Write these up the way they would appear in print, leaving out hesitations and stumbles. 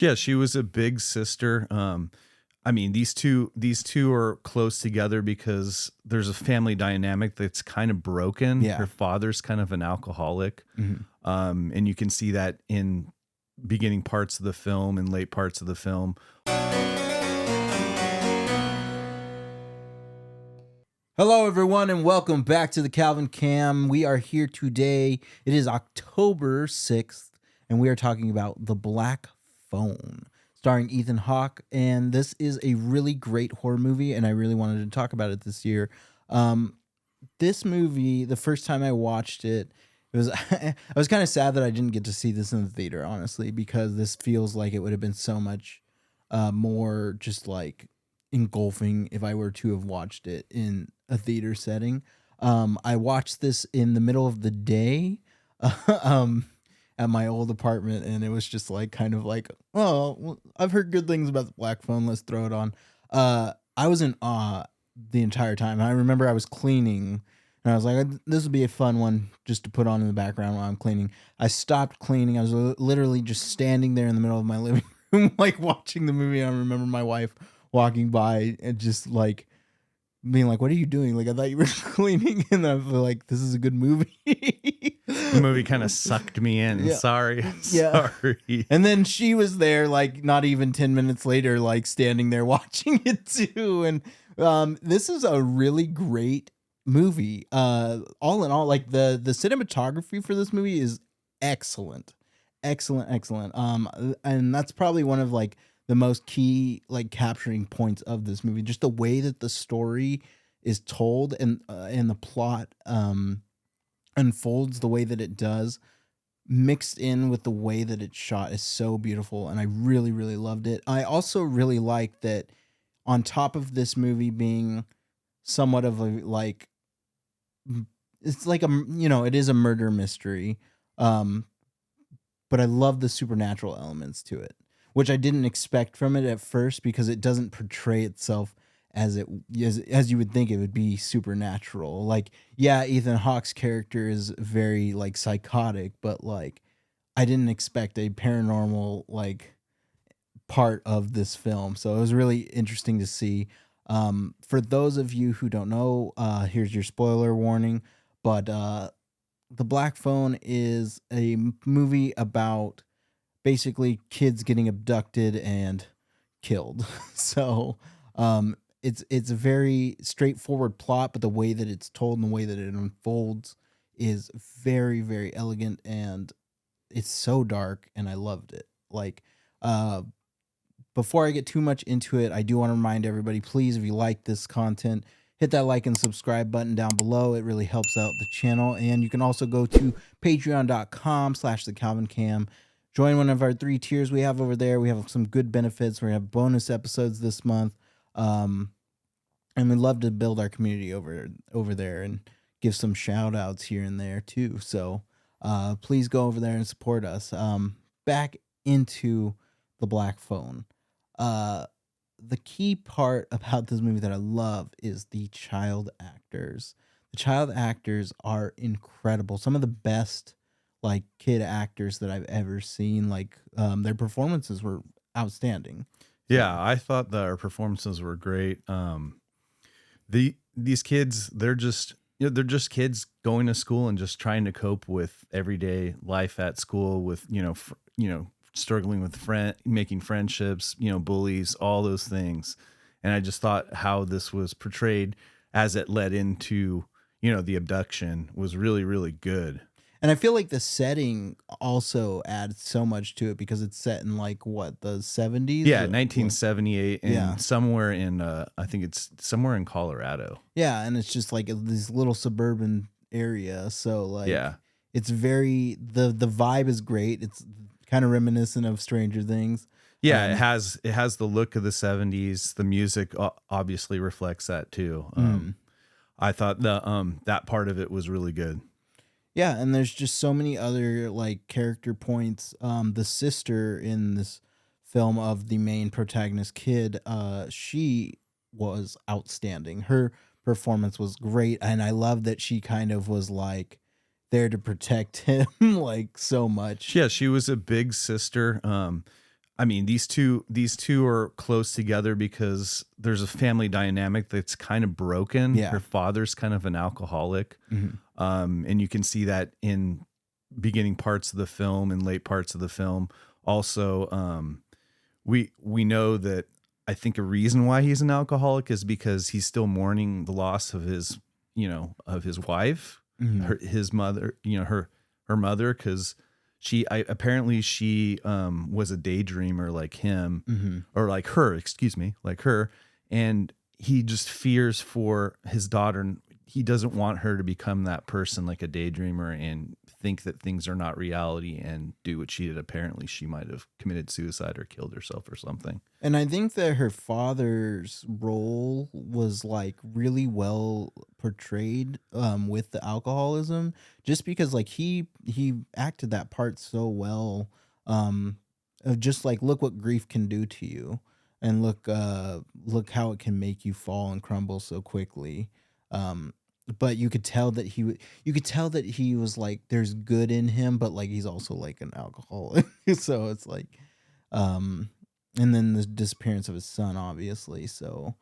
Yeah, she was a big sister. I mean, these two are close together because there's a family dynamic that's kind of broken. Her Yeah. father's kind of an alcoholic. Mhm. And you can see that in beginning parts of the film and late parts of the film. Hello, everyone, and welcome back to the Calvin Cam. We are here today. It is October 6th, and we are talking about The Black Phone, starring Ethan Hawke. And this is a really great horror movie, and I really wanted to talk about it this year. This movie, the first time I watched it, it was I was kind of sad that I didn't get to see this in the theater, honestly, because this feels like it would have been so much more just like engulfing if I were to have watched it in a theater setting. I watched this in the middle of the day um, at my old apartment, and it was just like kind of like, oh, well, I've heard good things about The Black Phone. Let's throw it on. I was in awe the entire time. I remember I was cleaning, and I was like, this would be a fun one just to put on in the background while I'm cleaning. I stopped cleaning. I was literally just standing there in the middle of my living room, like watching the movie. I remember my wife walking by and just like being like, "What are you doing?" Like, I thought you were cleaning, and I feel like this is a good movie. The movie kind of sucked me in. Yeah. Sorry. Yeah. Sorry. And then she was there, like, not even 10 minutes later, like standing there watching it too. And this is a really great movie. All in all, like the cinematography for this movie is excellent, excellent. And that's probably one of like the most key like capturing points of this movie. Just the way that the story is told and the plot unfolds the way that it does, mixed in with the way that it's shot, is so beautiful, and I really loved it. I also really like that on top of this movie being somewhat of a like it's like it is a murder mystery, um but I love the supernatural elements to it, which I didn't expect from it at first because it doesn't portray itself as you would think it would be supernatural. Like, yeah, Ethan Hawke's character is very like psychotic, but like I didn't expect a paranormal like part of this film. So it was really interesting to see. For those of you who don't know, here's your spoiler warning. But The Black Phone is a movie about basically kids getting abducted and killed. So it's a very straightforward plot, but the way that it's told and the way that it unfolds is very elegant, and it's so dark, and I loved it. Like, uh, before I get too much into it, I do want to remind everybody, please, if you like this content, hit that like and subscribe button down below. It really helps out the channel. And you can also go to patreon.com/thecalvincam. Join one of our 3 tiers we have over there. We have some good benefits. We have bonus episodes this month. And we love to build our community over there and give some shout outs here and there too. So please go over there and support us. Back into The Black Phone. The key part about this movie that I love is the child actors. The child actors are incredible. Some of the best like kid actors that I've ever seen. Like their performances were outstanding. Yeah, I thought that our performances were great. These kids, they're just they're just kids going to school and just trying to cope with everyday life at school with struggling with making friendships, bullies, all those things. And I just thought how this was portrayed as it led into the abduction was really good. And I feel like the setting also adds so much to it because it's set in like what, the 70s? Yeah, 1978, and Yeah. somewhere in I think it's somewhere in Colorado. Yeah, and it's just like this little suburban area. So like Yeah. it's very the vibe is great. It's kind of reminiscent of Stranger Things. Yeah, it has the look of the 70s. The music obviously reflects that too. I thought that part of it was really good. Yeah, and there's just so many other like character points. The sister in this film of the main protagonist kid, she was outstanding. Her performance was great, and I love that she kind of was like there to protect him like so much. Yeah, she was a big sister. I mean, these two are close together because there's a family dynamic that's kind of broken. Yeah. Her father's kind of an alcoholic. Mhm. And you can see that in beginning parts of the film and late parts of the film. Also, we know that I think a reason why he's an alcoholic is because he's still mourning the loss of his, of his wife, Mhm. his mother, her mother, because apparently she was a daydreamer like him, Mhm. or like her, excuse me, like her, and he just fears for his daughter. And he doesn't want her to become that person, like a daydreamer, and think that things are not reality and do what she did. Apparently, she might have committed suicide or killed herself or something. And I think that her father's role was like really well portrayed with the alcoholism, just because like he acted that part so well, um of just like, look what grief can do to you, and look how it can make you fall and crumble so quickly. But you could tell that you could tell that he was like, there's good in him, but like he's also like an alcoholic. So it's like, um and then the disappearance of his son, obviously, so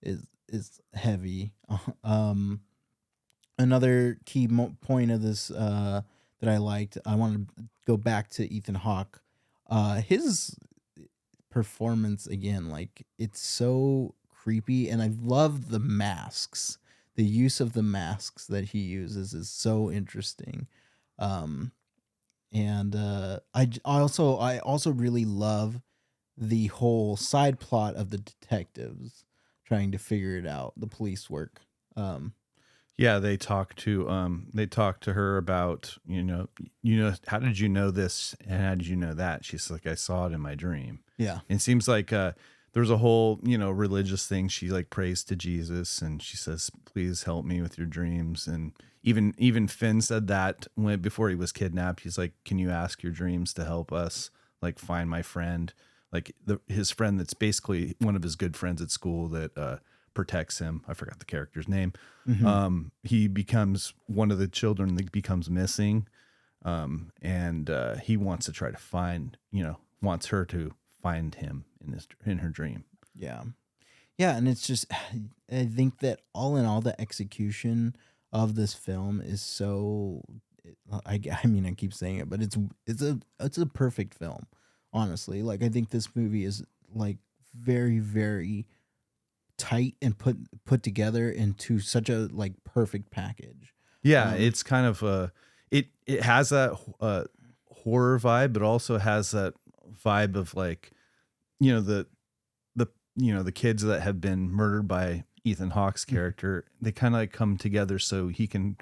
is heavy. um Another key point of this that I liked, I want to go back to Ethan Hawke. His performance again, like, it's so creepy, and I love the masks. The use of the masks that he uses is so interesting. um and I also really love the whole side plot of the detectives trying to figure it out, the police work. Um, Yeah, they talk to her about, how did you know this and how did you know that? She's like, I saw it in my dream. yeah, And it seems like there's a whole, religious thing. She like prays to Jesus and she says, please help me with your dreams. And even Finn said that before he was kidnapped. He's like, can you ask your dreams to help us like find my friend? Like his friend that's basically one of his good friends at school that protects him. I forgot the character's name. hmm, He becomes one of the children that becomes missing. And he wants to try to find, wants her to find him in her dream. yeah, yeah, and it's just, I think that all in all, the execution of this film is so. I mean, I keep saying it, but it's a perfect film. Honestly, like, I think this movie is like very, very tight and put together into such a like perfect package. Yeah, Um, it's kind of it has that horror vibe, but also has that vibe of like, the the kids that have been murdered by Ethan Hawke's character. They kind of like come together so he can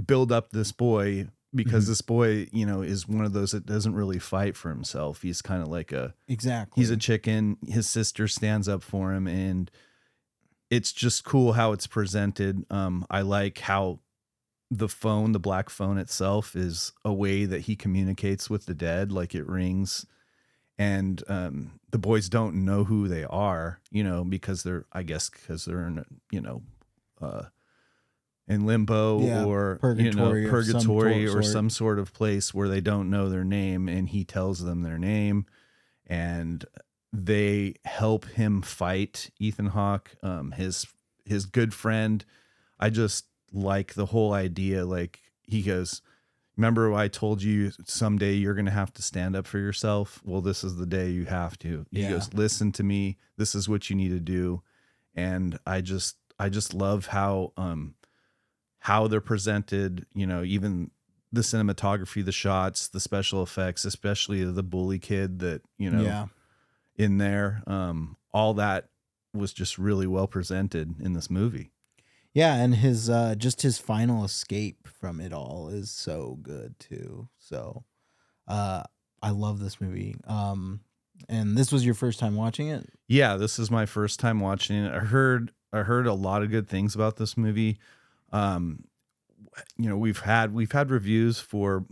build up this boy, because mhm, this boy, is one of those that doesn't really fight for himself. He's kind of like he's a exactly. chicken. His sister stands up for him, and it's just cool how it's presented. I like how the black phone itself is a way that he communicates with the dead. Like it rings, and the boys don't know who they are, because they're in, uh, in limbo, Yeah, or purgatory of some purgatory, or sort. some sort of place where they don't know their name, and he tells them their name, and they help him fight Ethan Hawke, his good friend. I just like the whole idea. Like he goes, remember I told you someday you're going to have to stand up for yourself? Well, this is the day you have to. He Yeah, goes, listen to me. This is what you need to do. And I just love how they're presented, even the cinematography, the shots, the special effects, especially the bully kid that, yeah. in there. All that was just really well presented in this movie. Yeah, and his just his final escape from it all is so good too. So, uh I love this movie. And this was your first time watching it? Yeah, this is my first time watching it. I heard a lot of good things about this movie. Um, we've had reviews for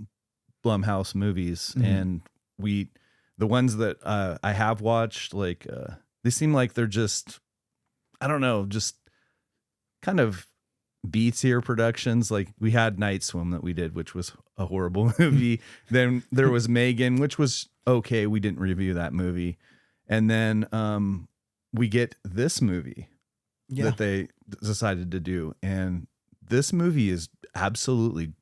Blumhouse movies, Mhm. and we the ones that I have watched, like they seem like they're just, I don't know, just kind of B tier productions. Like we had Night Swim that we did, which was a horrible movie. Then there was Megan, which was okay. We didn't review that movie. And then we get this movie that they decided to do. And this movie is absolutely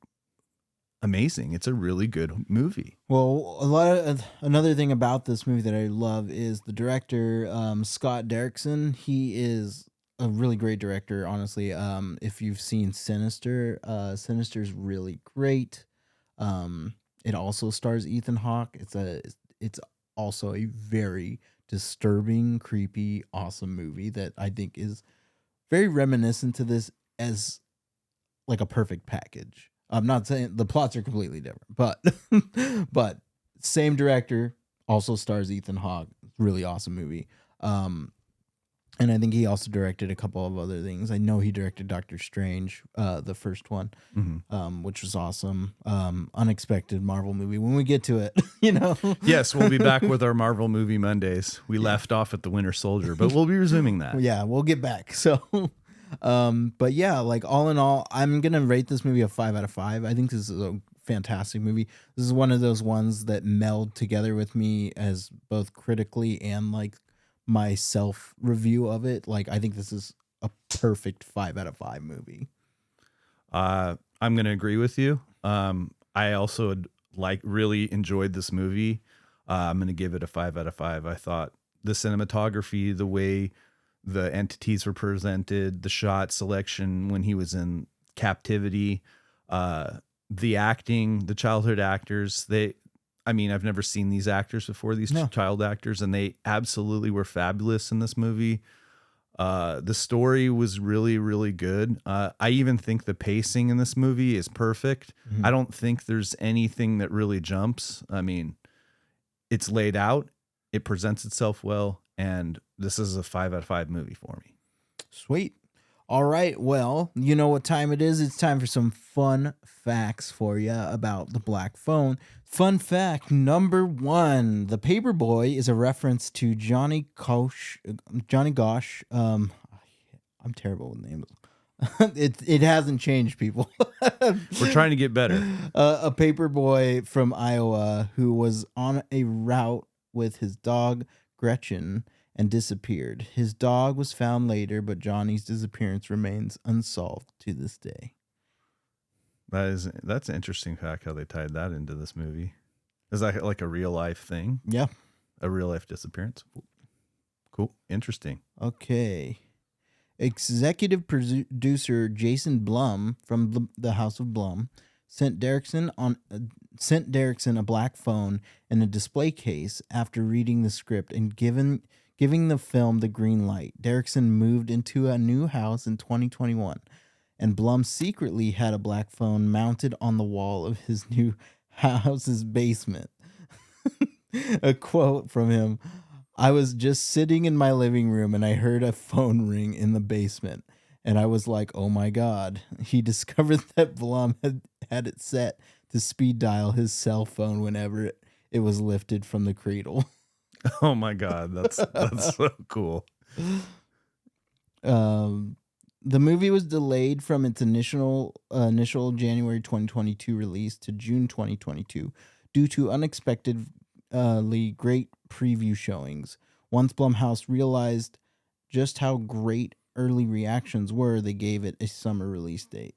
amazing. It's a really good movie. Well, another thing about this movie that I love is the director, Scott Derrickson. He is a really great director, honestly. If you've seen Sinister, Sinister's really great. It also stars Ethan Hawke. It's also a very disturbing, creepy, awesome movie that I think is very reminiscent to this as like a perfect package. I'm not saying the plots are completely different, but same director, also stars Ethan Hawke. Really awesome movie. And I think he also directed a couple of other things. I know he directed Doctor Strange, the first one, which was awesome. Unexpected Marvel movie. When we get to it, Yes, we'll be back with our Marvel movie Mondays. We left off at the Winter Soldier, but we'll be resuming that. Yeah, we'll get back. So, but yeah, like all in all, I'm gonna rate this movie a 5 out of 5. I think this is a fantastic movie. This is one of those ones that meld together with me as both critically and like my self review of it. Like I think this is a perfect 5 out of 5 movie. I'm going to agree with you. I also really enjoyed this movie. I'm going to give it a 5 out of 5. I thought the cinematography, the way the entities were presented, the shot selection when he was in captivity, the acting, the childhood actors, I've never seen these actors before, these child actors, and they absolutely were fabulous in this movie. The story was really, really good. I even think the pacing in this movie is perfect. I don't think there's anything that really jumps. I mean, it's laid out, it presents itself well, and this is a 5 out of 5 movie for me. Sweet. All right. Well, you know what time it is. It's time for some fun facts for you about the Black Phone. Fun fact number 1: the Paperboy is a reference to Johnny Gosh. I'm terrible with names. It hasn't changed, people. We're trying to get better. A Paperboy from Iowa who was on a route with his dog Gretchen and disappeared. His dog was found later, but Johnny's disappearance remains unsolved to this day. That's an interesting fact how they tied that into this movie. Is that like a real life thing? Yeah. A real life disappearance? Cool. Interesting. Okay. Executive producer Jason Blum from the House of Blum sent Derrickson a black phone and a display case after reading the script and giving the film the green light. Derrickson moved into a new house in 2021, and Blum secretly had a black phone mounted on the wall of his new house's basement. A quote from him: "I was just sitting in my living room and I heard a phone ring in the basement. And I was like, oh my God." He discovered that Blum had it set to speed dial his cell phone whenever it was lifted from the cradle. Oh my God, that's so cool. The movie was delayed from its initial January 2022 release to June 2022 due to unexpectedly great preview showings. Once Blumhouse realized just how great early reactions were, they gave it a summer release date.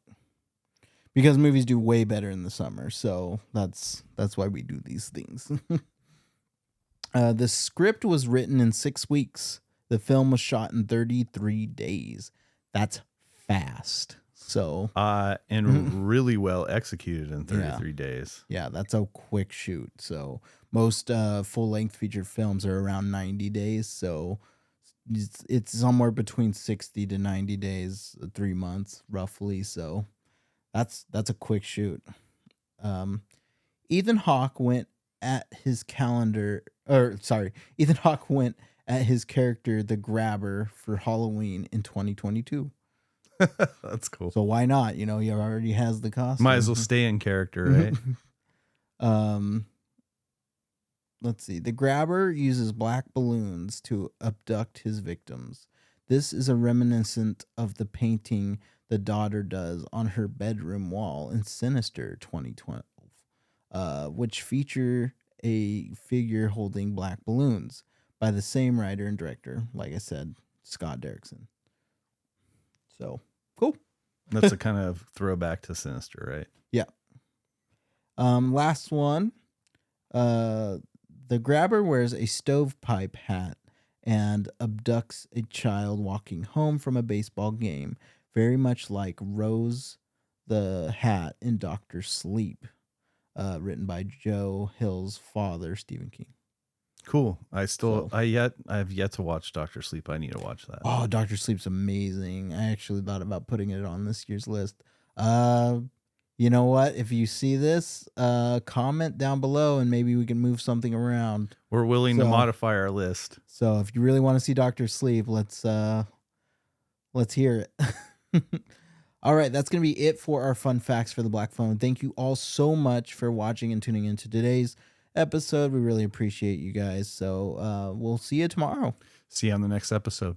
Because movies do way better in the summer, so that's why we do these things. The script was written in 6 weeks. The film was shot in 33 days. That's fast. So and really well executed in 33 days. Yeah, that's a quick shoot. So most full-length feature films are around 90 days. So it's somewhere between 60 to 90 days, 3 months roughly. So that's a quick shoot. Ethan Hawke went at his character the Grabber for Halloween in 2022. That's cool. So why not? He already has the costume. Might as well stay in character, right? Let's see. The Grabber uses black balloons to abduct his victims. This is a reminiscent of the painting the daughter does on her bedroom wall in Sinister 2012, which feature a figure holding black balloons by the same writer and director, like I said, Scott Derrickson. So, cool. That's a kind of throwback to Sinister, right? Yeah. Last one. The grabber wears a stovepipe hat and abducts a child walking home from a baseball game, very much like Rose the Hat in Doctor Sleep, written by Joe Hill's father, Stephen King. Cool. I have yet to watch Doctor Sleep. I need to watch that. Oh, Doctor Sleep's amazing. I actually thought about putting it on this year's list. You know what? If you see this, comment down below and maybe we can move something around. We're willing to modify our list. So if you really want to see Doctor Sleep, let's hear it. All right, that's going to be it for our fun facts for the Black Phone. Thank you all so much for watching and tuning into today's episode. We really appreciate you guys. So we'll see you tomorrow. See you on the next episode.